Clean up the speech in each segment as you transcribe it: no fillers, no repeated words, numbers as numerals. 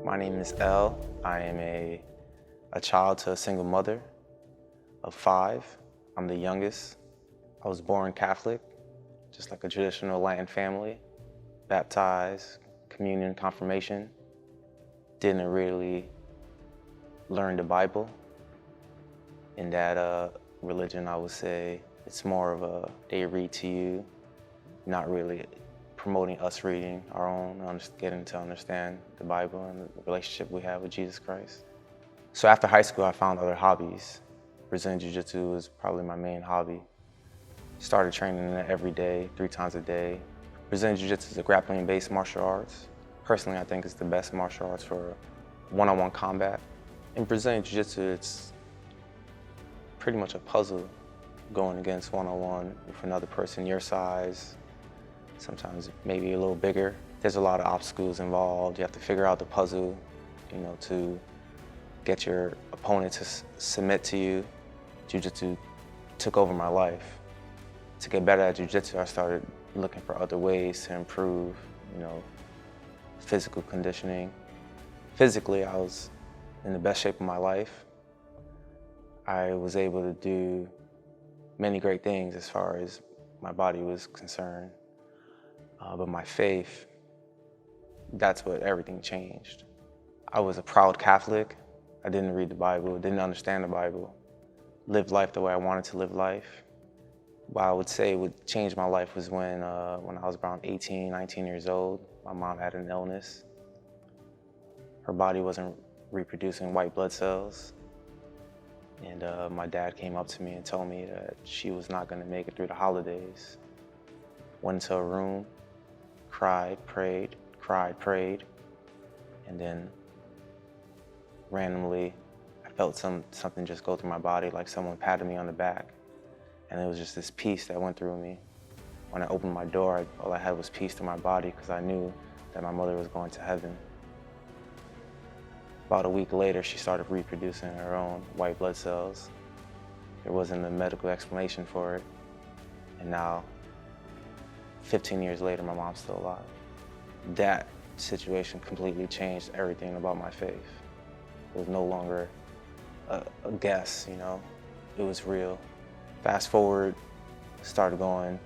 My name is Elle. I am a child to a single mother of 5. I'm the youngest. I was born Catholic, just like a traditional Latin family. Baptized, communion, confirmation. Didn't really learn the Bible. In that religion, I would say it's more of a they read to you, not really promoting us reading our own, getting to understand the Bible and the relationship we have with Jesus Christ. So after high school, I found other hobbies. Brazilian Jiu-Jitsu was probably my main hobby. Started training in it every day, 3 times a day. Brazilian Jiu-Jitsu is a grappling-based martial arts. Personally, I think it's the best martial arts for one-on-one combat. In Brazilian Jiu-Jitsu, it's pretty much a puzzle going against one-on-one with another person your size, sometimes maybe a little bigger. There's a lot of obstacles involved. You have to figure out the puzzle, to get your opponent to submit to you. Jiu-Jitsu took over my life. To get better at Jiu-Jitsu, I started looking for other ways to improve, physical conditioning. Physically, I was in the best shape of my life. I was able to do many great things as far as my body was concerned. But my faith, that's what everything changed. I was a proud Catholic. I didn't read the Bible, didn't understand the Bible, lived life the way I wanted to live life. What I would say would change my life was when I was around 18, 19 years old, my mom had an illness. Her body wasn't reproducing white blood cells. And my dad came up to me and told me that she was not gonna make it through the holidays. Went into a room, cried, prayed, and then randomly I felt something just go through my body, like someone patted me on the back. And it was just this peace that went through me. When I opened my door, all I had was peace to my body because I knew that my mother was going to heaven. About a week later, she started reproducing her own white blood cells. There wasn't a medical explanation for it. And now, 15 years later, my mom's still alive. That situation completely changed everything about my faith. It was no longer a guess, it was real. Fast forward, started going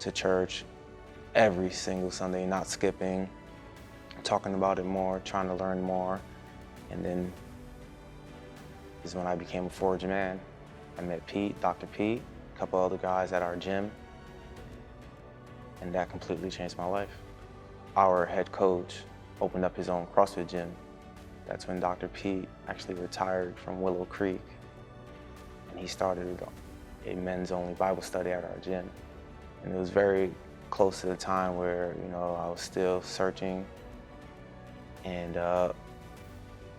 to church every single Sunday, not skipping, talking about it more, trying to learn more. And then is when I became a forged man. I met Pete, Dr. Pete, a couple other guys at our gym, and that completely changed my life. Our head coach opened up his own CrossFit gym. That's when Dr. Pete actually retired from Willow Creek, and he started a men's only Bible study at our gym. And it was very close to the time where, I was still searching, and I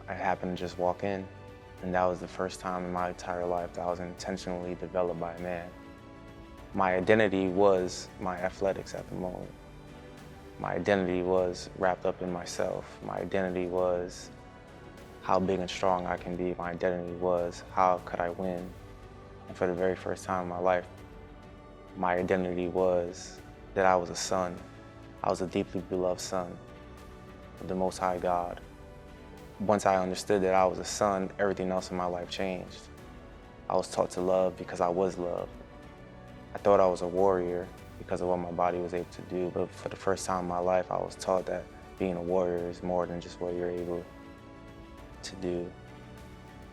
happened to just walk in, and that was the first time in my entire life that I was intentionally developed by a man. My identity was my athletics at the moment. My identity was wrapped up in myself. My identity was how big and strong I can be. My identity was how could I win. And for the very first time in my life, my identity was that I was a son. I was a deeply beloved son of the Most High God. Once I understood that I was a son, everything else in my life changed. I was taught to love because I was loved. I thought I was a warrior because of what my body was able to do, but for the first time in my life, I was taught that being a warrior is more than just what you're able to do.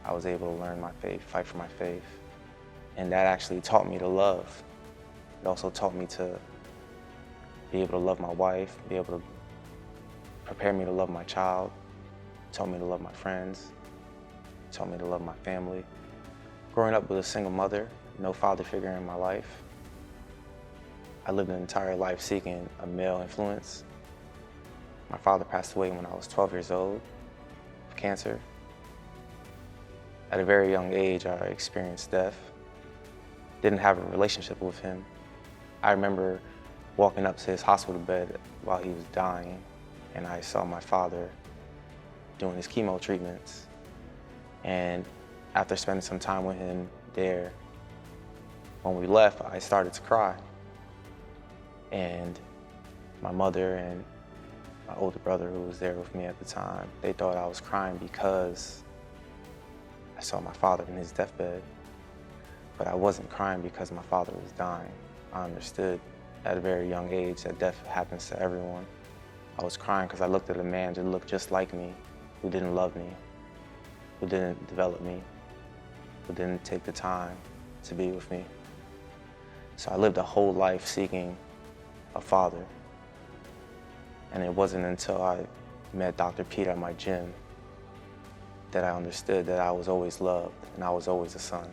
I was able to learn my faith, fight for my faith, and that actually taught me to love. It also taught me to be able to love my wife, be able to prepare me to love my child, taught me to love my friends, taught me to love my family. Growing up with a single mother, no father figure in my life, I lived an entire life seeking a male influence. My father passed away when I was 12 years old of cancer. At a very young age, I experienced death. Didn't have a relationship with him. I remember walking up to his hospital bed while he was dying, and I saw my father doing his chemo treatments. And after spending some time with him there, when we left, I started to cry. And my mother and my older brother who was there with me at the time, they thought I was crying because I saw my father in his deathbed. But I wasn't crying because my father was dying. I understood at a very young age that death happens to everyone. I was crying because I looked at a man who looked just like me, who didn't love me, who didn't develop me, who didn't take the time to be with me. So I lived a whole life seeking a father. And it wasn't until I met Dr. Pete at my gym that I understood that I was always loved and I was always a son.